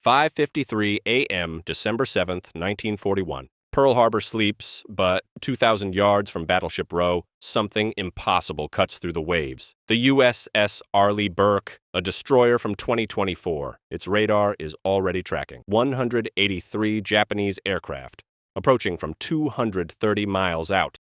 5:53 a.m., December 7th, 1941. Pearl Harbor sleeps, but 2,000 yards from Battleship Row, something impossible cuts through the waves. The USS Arleigh Burke, a destroyer from 2024. Its radar is already tracking 183 Japanese aircraft, approaching from 230 miles out.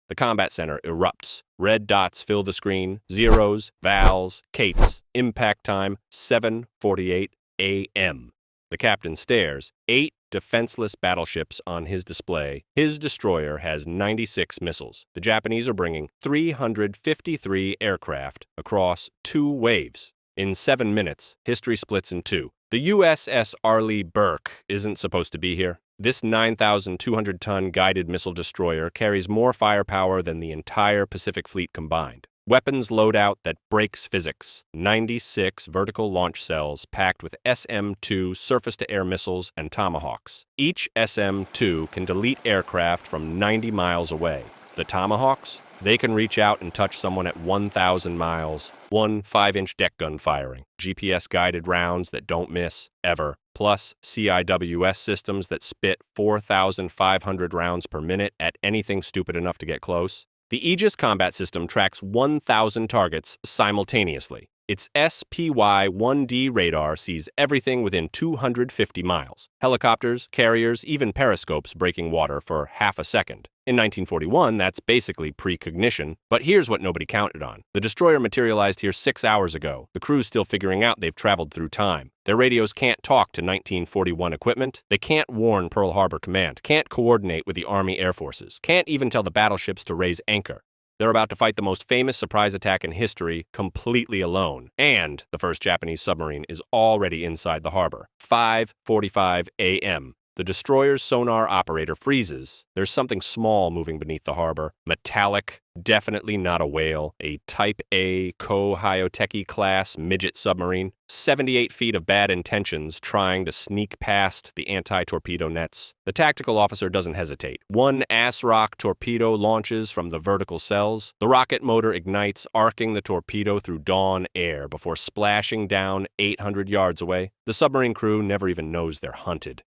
The combat center erupts. Red dots fill the screen. Zeros, vals, Kates. Impact time, 7:48 a.m. The captain stares. 8 defenseless battleships on his display. His destroyer has 96 missiles. The Japanese are bringing 353 aircraft across 2 waves. In 7 minutes, history splits in 2. The USS Arleigh Burke isn't supposed to be here. This 9,200-ton guided missile destroyer carries more firepower than the entire Pacific Fleet combined. Weapons loadout that breaks physics. 96 vertical launch cells packed with SM-2 surface-to-air missiles and Tomahawks. Each SM-2 can delete aircraft from 90 miles away. The Tomahawks? They can reach out and touch someone at 1,000 miles. 1 5-inch deck gun firing. GPS-guided rounds that don't miss, ever. Plus CIWS systems that spit 4,500 rounds per minute at anything stupid enough to get close. The AEGIS combat system tracks 1,000 targets simultaneously. Its SPY-1D radar sees everything within 250 miles. Helicopters, carriers, even periscopes breaking water for half a second. In 1941, that's basically precognition, but here's what nobody counted on. The destroyer materialized here 6 hours ago. The crew's still figuring out they've traveled through time. Their radios can't talk to 1941 equipment. They can't warn Pearl Harbor Command, can't coordinate with the Army Air Forces, can't even tell the battleships to raise anchor. They're about to fight the most famous surprise attack in history completely alone, and the first Japanese submarine is already inside the harbor. 5:45 a.m. The destroyer's sonar operator freezes. There's something small moving beneath the harbor. Metallic, definitely not a whale. A Type A Ko-Hyoteki class midget submarine. 78 feet of bad intentions trying to sneak past the anti-torpedo nets. The tactical officer doesn't hesitate. 1 ass-rock torpedo launches from the vertical cells. The rocket motor ignites, arcing the torpedo through dawn air before splashing down 800 yards away. The submarine crew never even knows they're hunted.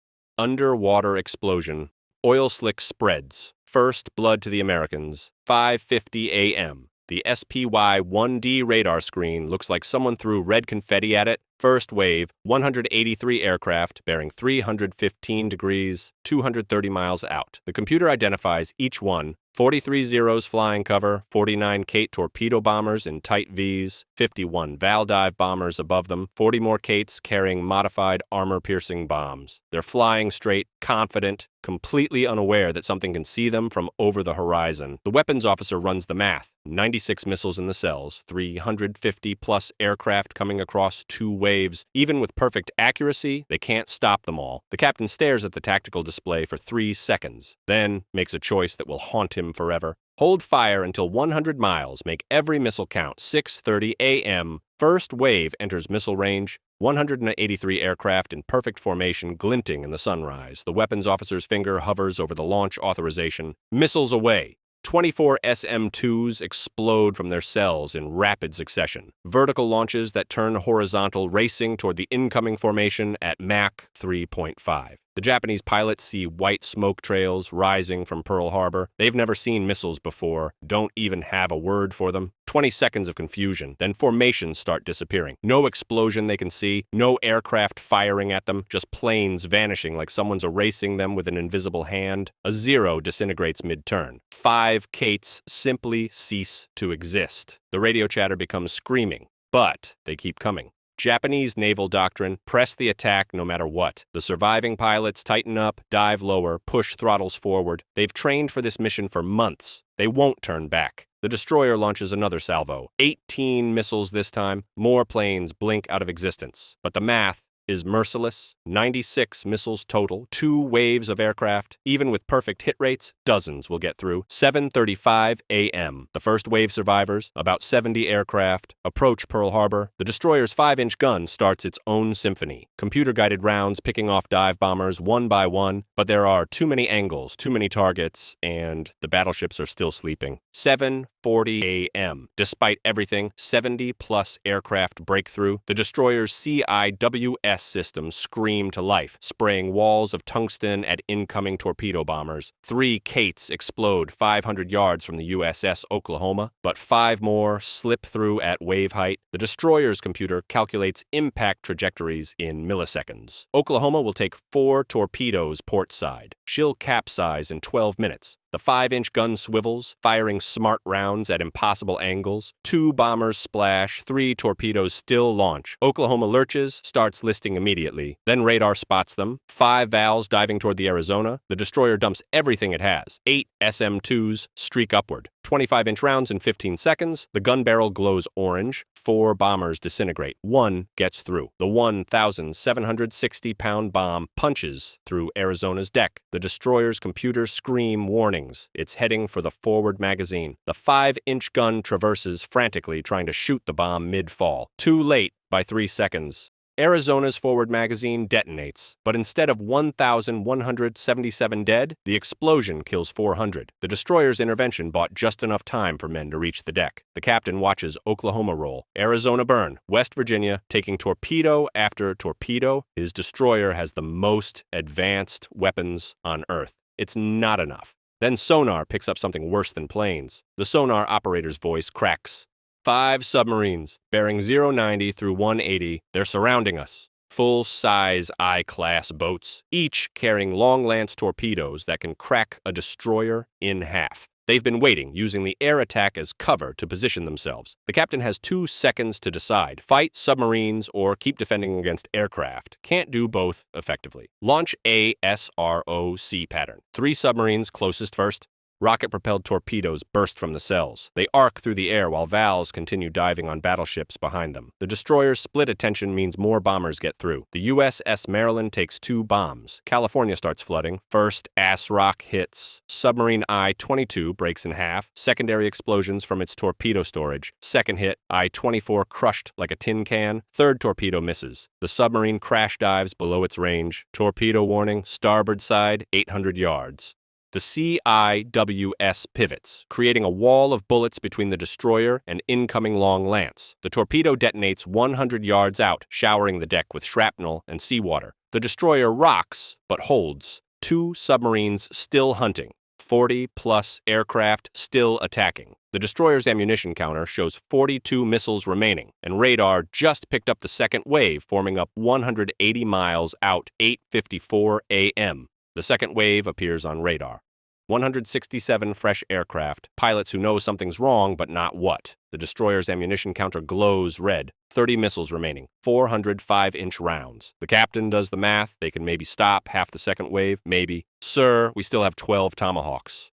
Underwater explosion. Oil slick spreads. First blood to the Americans. 5:50 a.m. The SPY-1D radar screen looks like someone threw red confetti at it. First wave, 183 aircraft bearing 315 degrees, 230 miles out. The computer identifies each one. 43 Zeros flying cover, 49 Kate torpedo bombers in tight Vs, 51 Valdive bombers above them, 40 more Kates carrying modified armor-piercing bombs. They're flying straight, confident, completely unaware that something can see them from over the horizon. The weapons officer runs the math. 96 missiles in the cells, 350-plus aircraft coming across 2 waves. Even with perfect accuracy, they can't stop them all. The captain stares at the tactical display for 3 seconds, then makes a choice that will haunt him forever. Hold fire until 100 miles. Make every missile count. 6:30 a.m. First wave enters missile range. 183 aircraft in perfect formation glinting in the sunrise. The weapons officer's finger hovers over the launch authorization. Missiles away. 24 SM-2s explode from their cells in rapid succession. Vertical launches that turn horizontal, racing toward the incoming formation at Mach 3.5. The Japanese pilots see white smoke trails rising from Pearl Harbor. They've never seen missiles before, don't even have a word for them. 20 seconds of confusion, then formations start disappearing. No explosion they can see, no aircraft firing at them, just planes vanishing like someone's erasing them with an invisible hand. A Zero disintegrates mid-turn. 5 Kates simply cease to exist. The radio chatter becomes screaming, but they keep coming. Japanese naval doctrine, press the attack no matter what. The surviving pilots tighten up, dive lower, push throttles forward. They've trained for this mission for months. They won't turn back. The destroyer launches another salvo. 18 missiles this time. More planes blink out of existence. But the math is merciless. 96 missiles total, 2 waves of aircraft. Even with perfect hit rates, dozens will get through. 7:35 a.m. The first wave survivors, about 70 aircraft, approach Pearl Harbor. The destroyer's 5-inch gun starts its own symphony. Computer-guided rounds picking off dive bombers one by one, but there are too many angles, too many targets, and the battleships are still sleeping. 7 9:40 a.m. Despite everything, 70-plus aircraft breakthrough. The destroyer's CIWS systems scream to life, spraying walls of tungsten at incoming torpedo bombers. 3 Kates explode 500 yards from the USS Oklahoma, but 5 more slip through at wave height. The destroyer's computer calculates impact trajectories in milliseconds. Oklahoma will take 4 torpedoes port side. She'll capsize in 12 minutes. The 5-inch gun swivels, firing smart rounds at impossible angles. 2 bombers splash, 3 torpedoes still launch. Oklahoma lurches, starts listing immediately. Then radar spots them. 5 Vals diving toward the Arizona. The destroyer dumps everything it has. 8 SM-2s streak upward. 25-inch rounds in 15 seconds. The gun barrel glows orange. 4 bombers disintegrate. 1 gets through. The 1,760-pound bomb punches through Arizona's deck. The destroyer's computers scream warnings. It's heading for the forward magazine. The 5-inch gun traverses frantically, trying to shoot the bomb mid-fall. Too late by 3 seconds. Arizona's forward magazine detonates, but instead of 1,177 dead, the explosion kills 400. The destroyer's intervention bought just enough time for men to reach the deck. The captain watches Oklahoma roll, Arizona burn, West Virginia taking torpedo after torpedo. His destroyer has the most advanced weapons on Earth. It's not enough. Then sonar picks up something worse than planes. The sonar operator's voice cracks. 5 submarines, bearing 090 through 180. They're surrounding us. Full-size I-class boats, each carrying long-lance torpedoes that can crack a destroyer in half. They've been waiting, using the air attack as cover to position themselves. The captain has 2 seconds to decide. Fight submarines or keep defending against aircraft. Can't do both effectively. Launch ASROC pattern. 3 submarines closest first. Rocket-propelled torpedoes burst from the cells. They arc through the air while Vals continue diving on battleships behind them. The destroyer's split attention means more bombers get through. The USS Maryland takes 2 bombs. California starts flooding. First, ASROC hits. Submarine I-22 breaks in half. Secondary explosions from its torpedo storage. Second hit, I-24 crushed like a tin can. Third torpedo misses. The submarine crash dives below its range. Torpedo warning, starboard side, 800 yards. The CIWS pivots, creating a wall of bullets between the destroyer and incoming long lance. The torpedo detonates 100 yards out, showering the deck with shrapnel and seawater. The destroyer rocks, but holds. 2 submarines still hunting. 40-plus aircraft still attacking. The destroyer's ammunition counter shows 42 missiles remaining, and radar just picked up the second wave, forming up 180 miles out, 8:54 a.m. The second wave appears on radar. 167 fresh aircraft, pilots who know something's wrong but not what. The destroyer's ammunition counter glows red. 30 missiles remaining, 405-inch rounds. The captain does the math. They can maybe stop half the second wave, maybe. Sir, we still have 12 Tomahawks.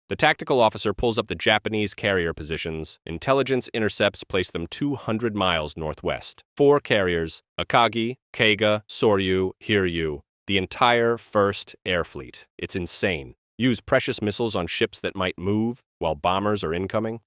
The tactical officer pulls up the Japanese carrier positions. Intelligence intercepts place them 200 miles northwest. 4 carriers, Akagi, Keiga, Soryu, Hiryu. The entire 1st Air Fleet. It's insane. Use precious missiles on ships that might move while bombers are incoming.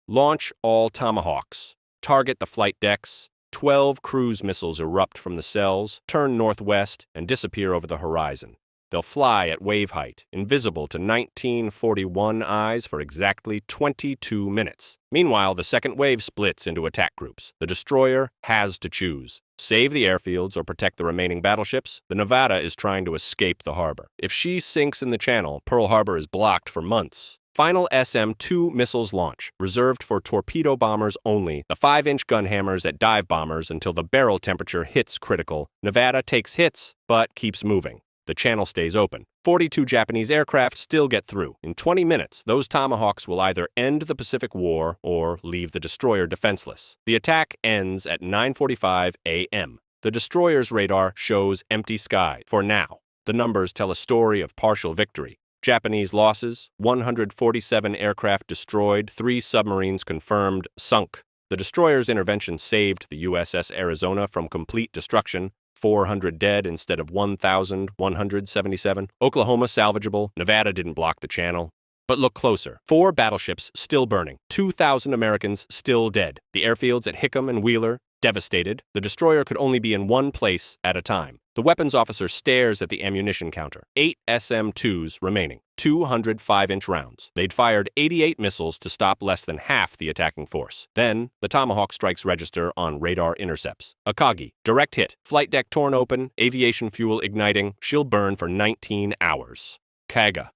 Launch all Tomahawks. Target the flight decks. 12 cruise missiles erupt from the cells, turn northwest, and disappear over the horizon. They'll fly at wave height, invisible to 1941 eyes for exactly 22 minutes. Meanwhile, the second wave splits into attack groups. The destroyer has to choose. Save the airfields or protect the remaining battleships. The Nevada is trying to escape the harbor. If she sinks in the channel, Pearl Harbor is blocked for months. Final SM-2 missiles launch, reserved for torpedo bombers only. The 5-inch gun hammers at dive bombers until the barrel temperature hits critical. Nevada takes hits, but keeps moving. The channel stays open. 42 Japanese aircraft still get through. In 20 minutes, those Tomahawks will either end the Pacific War or leave the destroyer defenseless. The attack ends at 9:45 a.m. The destroyer's radar shows empty sky for now. The numbers tell a story of partial victory. Japanese losses, 147 aircraft destroyed, 3 submarines confirmed sunk. The destroyer's intervention saved the USS Arizona from complete destruction. 400 dead instead of 1,177. Oklahoma salvageable. Nevada didn't block the channel. But look closer. 4 battleships still burning. 2,000 Americans still dead. The airfields at Hickam and Wheeler Devastated, the destroyer could only be in one place at a time. The weapons officer stares at the ammunition counter. 8 SM-2s remaining, 205-inch rounds. They'd fired 88 missiles to stop less than half the attacking force. Then, the Tomahawk strikes register on radar intercepts. AEGIS, direct hit, flight deck torn open, aviation fuel igniting, she'll burn for 19 hours. KAGA,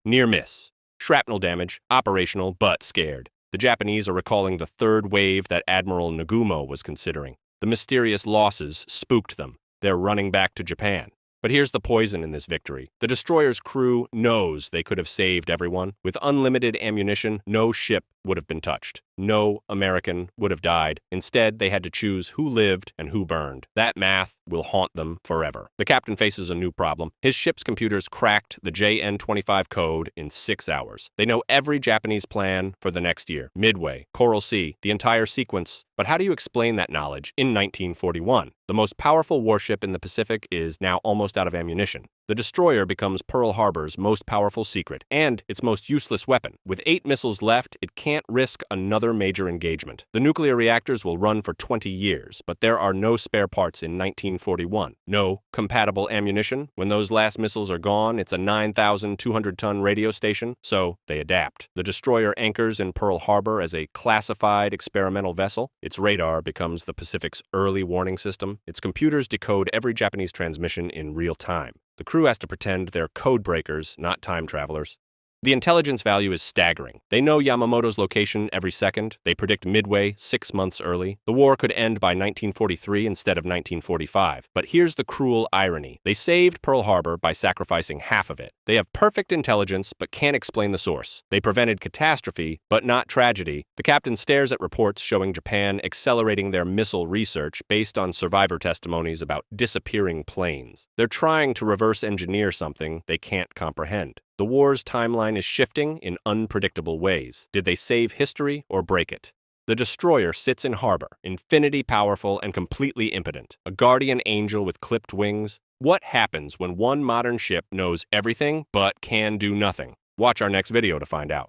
near miss. Shrapnel damage, operational but scared. The Japanese are recalling the third wave that Admiral Nagumo was considering. The mysterious losses spooked them. They're running back to Japan. But here's the poison in this victory. The destroyer's crew knows they could have saved everyone. With unlimited ammunition, no ship would have been touched. No American would have died. Instead, they had to choose who lived and who burned. That math will haunt them forever. The captain faces a new problem. His ship's computers cracked the JN-25 code in 6 hours. They know every Japanese plan for the next year. Midway, Coral Sea, the entire sequence. But how do you explain that knowledge in 1941? The most powerful warship in the Pacific is now almost out of ammunition. The destroyer becomes Pearl Harbor's most powerful secret and its most useless weapon. With 8 missiles left, it can't risk another major engagement. The nuclear reactors will run for 20 years, but there are no spare parts in 1941. No compatible ammunition. When those last missiles are gone, it's a 9,200-ton radio station, so they adapt. The destroyer anchors in Pearl Harbor as a classified experimental vessel. Its radar becomes the Pacific's early warning system. Its computers decode every Japanese transmission in real time. The crew has to pretend they're code breakers, not time travelers. The intelligence value is staggering. They know Yamamoto's location every second. They predict Midway 6 months early. The war could end by 1943 instead of 1945. But here's the cruel irony. They saved Pearl Harbor by sacrificing half of it. They have perfect intelligence, but can't explain the source. They prevented catastrophe, but not tragedy. The captain stares at reports showing Japan accelerating their missile research based on survivor testimonies about disappearing planes. They're trying to reverse engineer something they can't comprehend. The war's timeline is shifting in unpredictable ways. Did they save history or break it? The destroyer sits in harbor, infinity powerful and completely impotent. A guardian angel with clipped wings. What happens when one modern ship knows everything but can do nothing? Watch our next video to find out.